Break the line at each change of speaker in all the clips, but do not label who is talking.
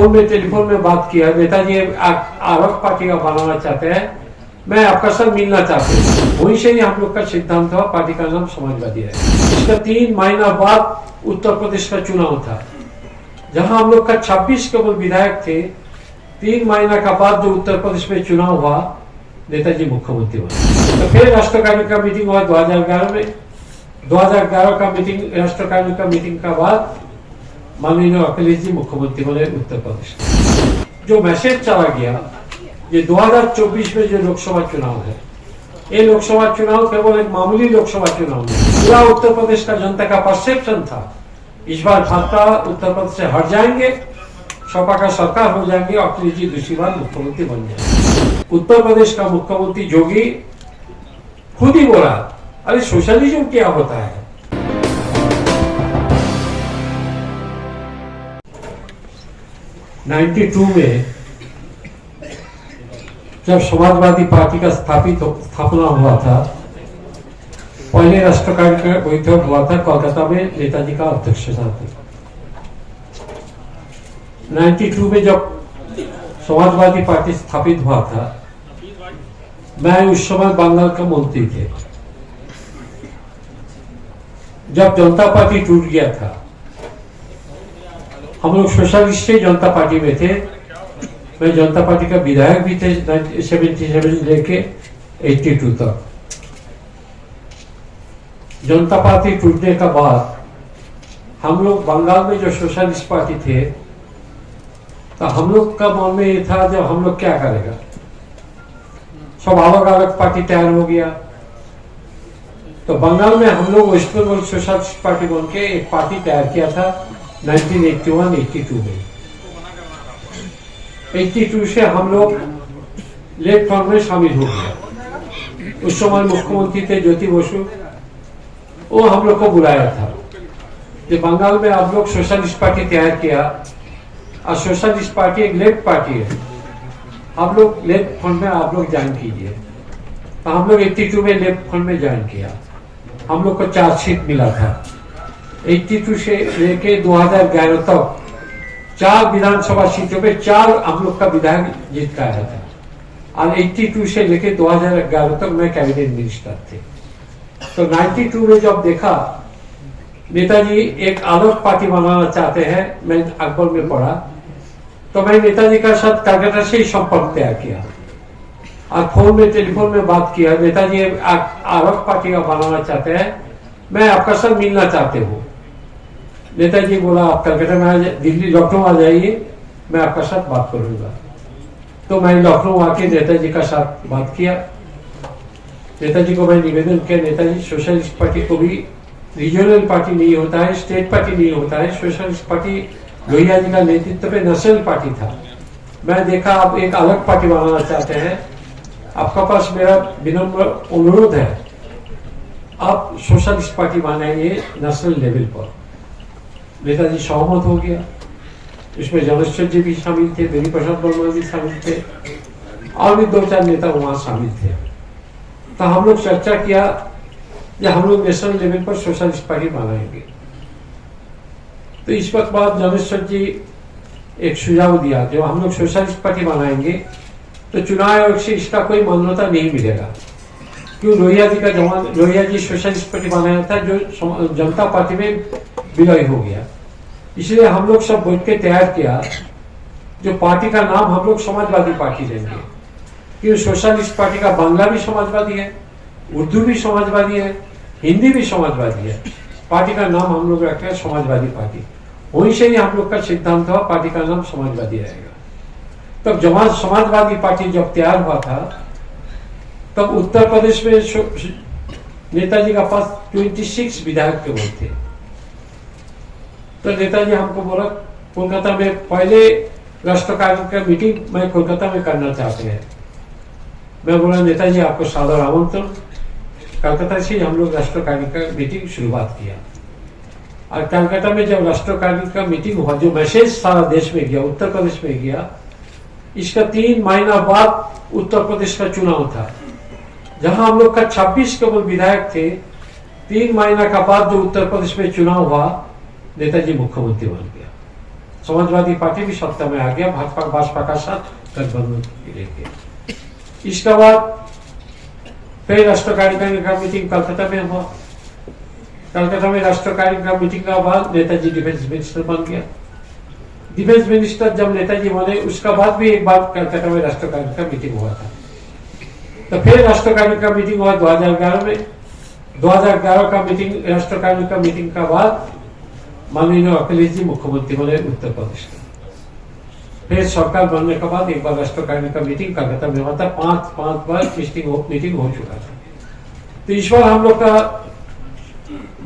Phone में telephone में बात किया, नेताजी आरएफ पार्टी का बनाना चाहते हैं, मैं आपका साथ मिलना चाहते हूँ। वहीं से ही हम लोग का सिद्धांत हुआ, पार्टी का नाम समाजवादी है। इसका 3 महीना बाद उत्तर प्रदेश का चुनाव था, जहां हम लोग का 26 केवल विधायक थे। 3 महीना का बाद जो उत्तर प्रदेश में चुनाव हुआ, नेताजी मुख्यमंत्री बने। तो फिर राष्ट्रीय कार्य का मीटिंग हुआ 2011 में। 2011 का मीटिंग, राष्ट्रीय कार्य का मीटिंग का बाद माननीय अखिलेश जी मुख्यमंत्री बने उत्तर प्रदेश। जो मैसेज चला गया, ये 2024 में जो लोकसभा चुनाव है, ये लोकसभा चुनाव केवल एक मामूली लोकसभा चुनाव नहीं। पूरा उत्तर प्रदेश का जनता का परसेप्शन था, इस बार भाजपा उत्तर प्रदेश से हट जाएंगे, सपा का सरकार हो जाएंगे, अखिलेश जी दूसरी बार मुख्यमंत्री बन जाएंगे। उत्तर प्रदेश का मुख्यमंत्री जोगी खुद ही बोला, अरे सोशलिज्म क्या होता है। '92 में जब समाजवादी पार्टी का स्थापना हुआ था, पहले राष्ट्रीय कार्य का बैठक हुआ था कोलकाता में, नेताजी का अध्यक्षता थी। 92 में जब समाजवादी पार्टी स्थापित हुआ था, मैं उस समय बंगाल का मंत्री थे। जब जनता पार्टी टूट गया था, हम लोग सोशलिस्ट जनता पार्टी में थे। मैं जनता पार्टी का विधायक भी थे 77 लेके 82 तक। जनता पार्टी टूटने का बाद हम लोग बंगाल में जो सोशलिस्ट पार्टी थे, तो हम लोग का मन में ये था, जब हम लोग क्या करेगा, सब अलग अलग पार्टी तैयार हो गया। तो बंगाल में हम लोग वेस्ट बंगाल सोशलिस्ट पार्टी बन के एक पार्टी तैयार किया था 1981-82 में। 82 से हम लोग लेफ्ट फ्रंट में शामिल हो गया। उस समय मुख्यमंत्री थे ज्योति बसु, वो हम लोग को बुलाया था कि बंगाल में आप लोग सोशलिस्ट पार्टी तैयार किया, और सोशलिस्ट पार्टी एक लेफ्ट पार्टी है, आप लोग लेफ्ट फ्रंट में आप लोग ज्वाइन कीजिए। तो हम लोग 82 में लेफ्ट फ्रंट में ज्वाइन किया। हम लोग को 4 सीट मिला था। 82 से लेके 2011 तक 4 विधानसभा सीटों पे 4 हम लोग का विधायक जीत का आया था। और 82 से लेके 2011 तक मैं कैबिनेट मिनिस्टर थे। तो 92 में जब देखा नेताजी एक अलग पार्टी बनाना चाहते हैं, मैं अखबार में पढ़ा, तो मैं नेताजी का साथ कलकत्ता से ही संपर्क तैयार किया और फोन में टेलीफोन में बात किया। नेताजी अलग पार्टी का बनाना चाहते हैं, मैं आपका साथ मिलना चाहते हूँ। नेताजी बोला, आप कलकत्ता में आ जाइए, दिल्ली लखनऊ आ जाइए, मैं आपका साथ बात करूंगा। तो मैं लखनऊ आके नेताजी का साथ बात किया। नेताजी को मैं निवेदन किया, नेताजी सोशलिस्ट पार्टी को भी रीजनल पार्टी नहीं होता है, स्टेट पार्टी नहीं होता है। सोशलिस्ट पार्टी लोहिया जी का नेतृत्व पे नेशनल पार्टी था। मैं देखा आप एक अलग पार्टी बनाना चाहते हैं, आपका पास मेरा विनम्र अनुरोध है, आप सोशलिस्ट पार्टी बनाएंगे नेशनल लेवल पर। नेताजी सहमत हो गया। इसमें जनेश्वर जी भी शामिल थे, देवी प्रसाद वर्मा जी शामिल थे, और भी 2-4 नेता वहां शामिल थे। तो हम लोग चर्चा किया कि हम लोग नेशनल लेवल पर सोशलिस्ट पार्टी बनाएंगे। तो इस वक्त बाद जनेश्वर जी एक सुझाव दिया, जब हम लोग सोशलिस्ट पार्टी बनाएंगे तो चुनाव आयोग से इसका कोई मान्यता नहीं मिलेगा। क्यों? लोहिया जी का जमाना, लोहिया जी सोशलिस्ट पार्टी बनाया था जो जनता पार्टी में विलय हो गया। इसलिए हम लोग सब बैठ के तैयार किया, जो पार्टी का नाम हम लोग समाजवादी पार्टी देंगे। क्योंकि सोशलिस्ट पार्टी का बांग्ला भी समाजवादी है, उर्दू भी समाजवादी है, हिंदी भी समाजवादी है। पार्टी का नाम हम लोग रखे हैं समाजवादी पार्टी। वहीं से ही हम लोग का सिद्धांत हुआ, पार्टी का नाम समाजवादी रहेगा। तब जब समाजवादी पार्टी जब तैयार हुआ था, तब उत्तर प्रदेश में नेताजी का पास 26 विधायक केवल थे। तो नेताजी हमको बोला, कोलकाता में पहले राष्ट्र कार्य का मीटिंग मैं कोलकाता में करना चाहते हैं। मैं बोला, नेताजी आपको सादर आमंत्रण। कलकत्ता से हम लोग राष्ट्र कार्य का मीटिंग शुरुआत किया। और कलकत्ता में जब राष्ट्र कार्य का मीटिंग हुआ, जो मैसेज सारा देश में गया, उत्तर प्रदेश में गया, इसका 3 महीना बाद उत्तर प्रदेश का चुनाव था, जहां हम लोग का 26 केवल विधायक थे। 3 महीना का बाद जो उत्तर प्रदेश में चुनाव हुआ, नेताजी मुख्यमंत्री बन गया। समाजवादी पार्टी भी सत्ता में आ गया, भाजपा भाजपा का साथ गठबंधन लेके। इसके बाद फिर राष्ट्रीय कार्यकारिणी का मीटिंग कलकत्ता में हुआ। कलकत्ता में राष्ट्रीय कार्यकारिणी का मीटिंग का बाद नेताजी डिफेंस मिनिस्टर बन गया। डिफेंस मिनिस्टर जब नेताजी बने उसका बाद भी एक बार कलकत्ता में राष्ट्रीय कार्यकारिणी का मीटिंग हुआ था। तो फिर राष्ट्रीय कार्यकारिणी का मीटिंग हुआ 2011 में। 2011 का मीटिंग राष्ट्रीय कार्यकारिणी का मीटिंग का बाद माननीय अखिलेश जी मुख्यमंत्री बने उत्तर प्रदेश के। फिर सरकार बनने के बाद एक बार राष्ट्रीय कार्यकारिणी का मीटिंग कलकत्ता में हुआ था। पांच बार मीटिंग हो चुका था। तो इस बार हम लोग का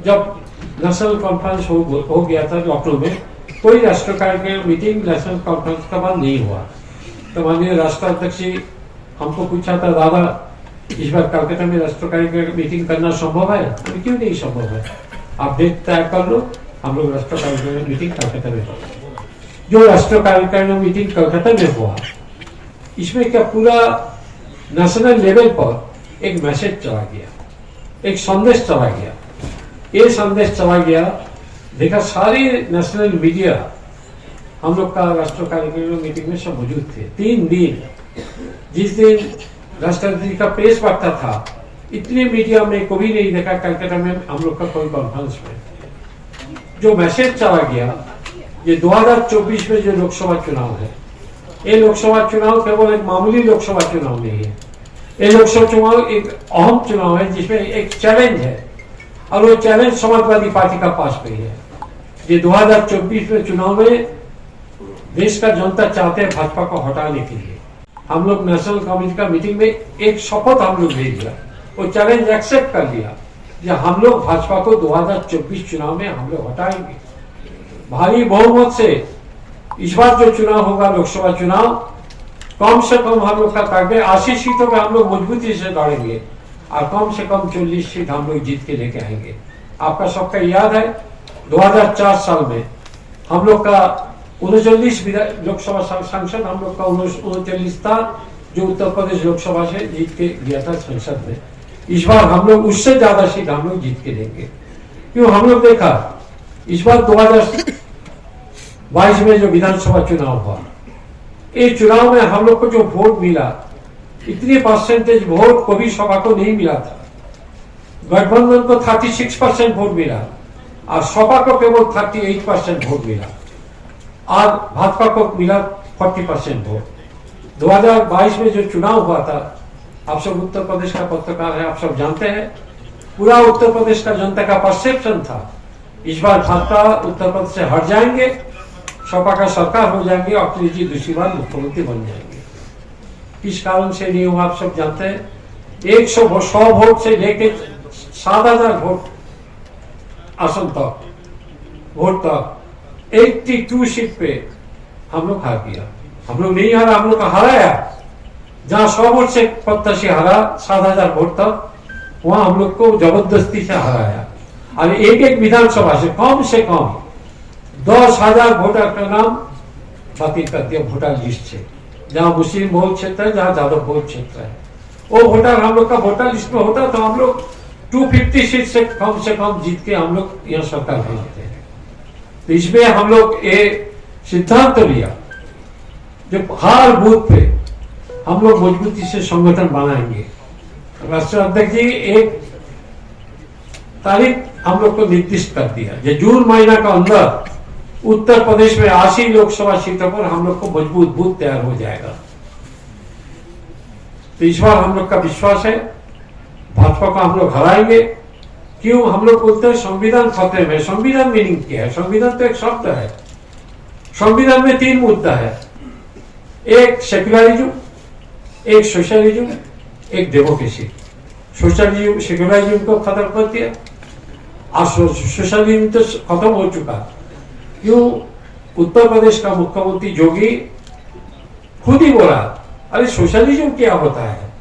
जब नेशनल कॉन्फ्रेंस हो गया था लखनऊ में, कोई राष्ट्रीय कार्यकारिणी मीटिंग नेशनल कॉन्फ्रेंस का बाद नहीं हुआ। तो माननीय राष्ट्राध्यक्ष जी हमको पूछा था, दादा इस बार कलकत्ता में राष्ट्रीय कार्यकारिणी मीटिंग करना संभव है? क्यों नहीं संभव है, आप डेट तय कर लो, हम लोग राष्ट्रीय कार्यकारिणी मीटिंग कलकत्ता में करेंगे। जो राष्ट्रीय कार्यकारिणी मीटिंग कलकत्ता में हुआ, इसमें क्या पूरा नेशनल लेवल पर एक मैसेज चला गया, एक संदेश चला गया। ये संदेश चला गया, देखा सारी नेशनल मीडिया हम लोग का राष्ट्रीय कार्यकारिणी मीटिंग में सब मौजूद थे। 3 दिन, जिस दिन राष्ट्रपति का प्रेस वार्ता था, इतने मीडिया में कभी नहीं देखा कलकत्ता में हम लोग का कोई कॉन्फ्रेंस में। जो मैसेज चला गया, ये 2024 में जो लोकसभा चुनाव है, ये लोकसभा चुनाव केवल एक मामूली लोकसभा चुनाव नहीं है। ये लोकसभा चुनाव एक अहम चुनाव है जिसमें एक चैलेंज है, और वो चैलेंज समाजवादी पार्टी का पास में है। ये 2024 में चुनाव में देश का जनता चाहते हैं भाजपा को हटाने के लिए। हम लोग नेशनल कमेटी का मीटिंग में एक शपथ हम लोग ले लिया, वो चैलेंज एक्सेप्ट कर लिया कि हम लोग भाजपा को 2024 चुनाव में हम लोग हटाएंगे भारी बहुमत से। इस बार जो चुनाव होगा लोकसभा चुनाव, कम से कम हम लोग का टारगेट 80 सीटों पे हम लोग मजबूती से दौड़ेंगे, और कम से कम 40 सीट हम लोग जीत के लेके आएंगे। आपका सबका याद है 2004 साल में हम लोग का 39 लोकसभा सांसद हम लोग का 39 था, जो उत्तर प्रदेश लोकसभा से जीत के गया था संसद में। इस बार हम लोग उससे ज्यादा सीट हम लोग जीत के लेंगे। क्यों? हम लोग देखा इस बार 2022 में जो विधानसभा चुनाव हुआ, इस चुनाव में हम लोग को जो वोट मिला, इतनी परसेंटेज वोट कभी सपा को नहीं मिला था। गठबंधन को 36% वोट मिला, और सपा को केवल 38% वोट मिला, और भाजपा को मिला 40% वोट। 2022 में जो चुनाव हुआ था, आप सब उत्तर प्रदेश का पत्रकार है, आप सब जानते हैं, पूरा उत्तर प्रदेश का जनता का परसेप्शन था इस बार भाजपा उत्तर प्रदेश से हट जाएंगे, सपा का सरकार हो जाएंगे, अखिलेश जी दूसरी बार मुख्यमंत्री बन जाएंगे। किस कारण से नहीं हुआ आप सब जानते हैं। 100 वोट से लेके 7,000 वोट आसन तक, वोट तक 82 सीट पे हम लोग हार गया। हम लोग नहीं हारा, हम लोग का हराया। जहां 100 वोट से प्रत्याशी हारा 7,000 वोट तक, वहां हम लोग को जबरदस्ती से हराया। और एक विधानसभा से कम 10,000 वोटर का नाम बातिल कर दिया वोटर लिस्ट से। जहां मुस्लिम बहुल क्षेत्र है, जहां जादव बहुल क्षेत्र है, वो वोटर हम लोग का वोटर लिस्ट में होता, तो हम लोग 250 सीट से कम जीत के हम लोग यहाँ सरकार भेजते हैं। तो इसमें हम लोग ये सिद्धांत लिया, जब हर बूथ पे हम लोग मजबूती से संगठन बनाएंगे। राष्ट्रीय अध्यक्ष जी एक तारीख हम लोग को निर्दिष्ट कर दिया, जो जून महीना का अंदर उत्तर प्रदेश में 80 लोकसभा सीटों पर हम लोग को मजबूत बूथ तैयार हो जाएगा। तो इस बार हम लोग का विश्वास है भाजपा को हम लोग हराएंगे। क्यों? हम लोग बोलते हैं संविधान खतरे में। संविधान मीनिंग क्या है? संविधान तो एक शब्द है। संविधान में 3 मुद्दा है, एक सेक्युलरिज्म, एक सोशलिज्म, एक डेमोक्रेसी। सोशलिज्म सेक्युलरिज्म को खत्म कर दिया, और सोशलिज्म तो खत्म हो चुका। क्यों? उत्तर प्रदेश का मुख्यमंत्री योगी खुद ही बोला, अरे सोशलिज्म क्या होता है,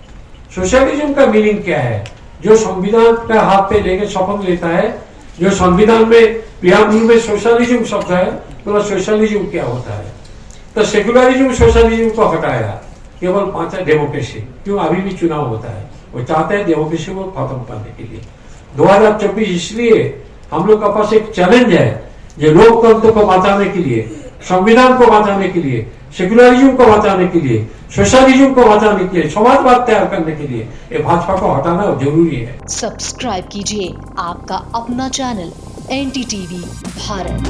सोशलिज्म का मीनिंग क्या है? जो संविधान का हाथ पे लेके शपथ लेता है, जो संविधान में प्रियाम्बल में सोशलिज्म शब्द है, तो सोशलिज्म क्या होता है? तो सेक्युलरिज्म सोशलिज्म को हटाया, केवल 5 डेमोक्रेसी। क्यों? अभी भी चुनाव होता है, वो चाहते हैं डेमोक्रेसी को खत्म करने के लिए। 2024 इसलिए हम लोग के पास एक चैलेंज है, जो लोकतंत्र को बचाने के लिए संविधान को बचाने के लिए, सेकुलरिज्म को बचाने के लिए, सोशलिज्म को बचाने के लिए, समाजवाद तैयार करने के लिए ये भाजपा को हटाना जरूरी है।
सब्सक्राइब कीजिए आपका अपना चैनल NDTV भारत।